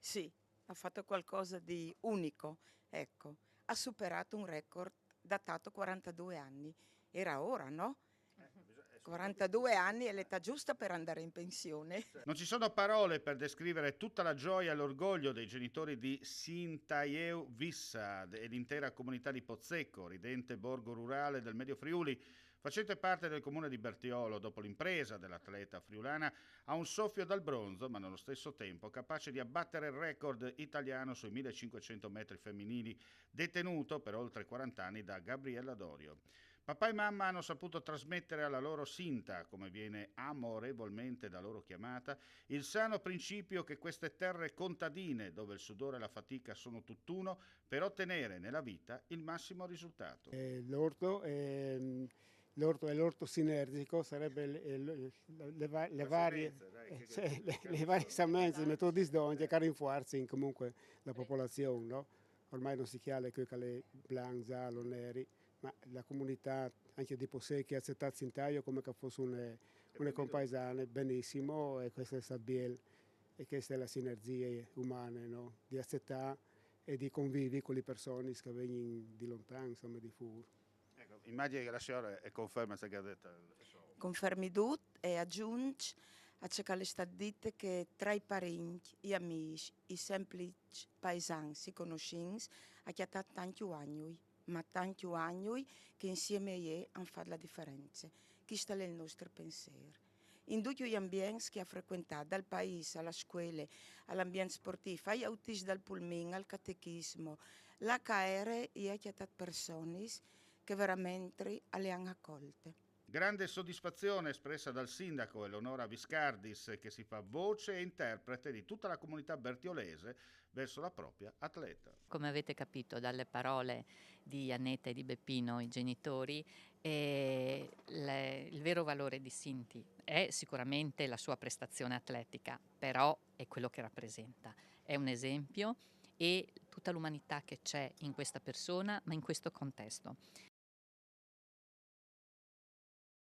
Sì, ha fatto qualcosa di unico, ecco. Ha superato un record datato 42 anni. Era ora, no? Sono proprio 42 anni è l'età giusta per andare in pensione. Non ci sono parole per descrivere tutta la gioia e l'orgoglio dei genitori di Sintaieu Vissa e l'intera comunità di Pozzecco, ridente borgo rurale del Medio Friuli. Facente parte del comune di Bertiolo, dopo l'impresa dell'atleta friulana, ha un soffio dal bronzo, ma nello stesso tempo capace di abbattere il record italiano sui 1500 metri femminili, detenuto per oltre 40 anni da Gabriella Dorio. Papà e mamma hanno saputo trasmettere alla loro Sinta, come viene amorevolmente da loro chiamata, il sano principio che queste terre contadine, dove il sudore e la fatica sono tutt'uno, per ottenere nella vita il massimo risultato. L'orto è l'orto sinergico, sarebbe le varie, le varie semenze, metodi di cercare di rinforzare comunque la popolazione, no? Ormai non si chiama che le blanc, giallo, neri, ma la comunità anche di Possecchi ha accettato Sintaio come che fosse una compaesana, benissimo, e questa è Sabiel, e questa è la sinergia umana, no? Di accettare e di convivi con le persone che vengono di lontano, insomma, di fuori. Ecco, immagini che la signora è conferma ciò che ha detto. Confermi tutto e aggiungi a ciò che le sta detto che tra i parenti, gli amici, i semplici paesani si conoscono, ha chiamato tanti anni, ma tanti anni che insieme a lei hanno fatto la differenza. Questo è il nostro pensiero. In tutti gli ambienti che ha frequentato, dal paese alla scuola, all'ambiente sportivo, agli autisti dal pulmino, al catechismo, l'HR ha chiamato persone che veramente le hanno accolte. Grande soddisfazione espressa dal sindaco Eleonora Viscardis, che si fa voce e interprete di tutta la comunità bertiolese verso la propria atleta. Come avete capito dalle parole di Annetta e di Beppino, i genitori, il vero valore di Sinti è sicuramente la sua prestazione atletica, però è quello che rappresenta. È un esempio e tutta l'umanità che c'è in questa persona, ma in questo contesto.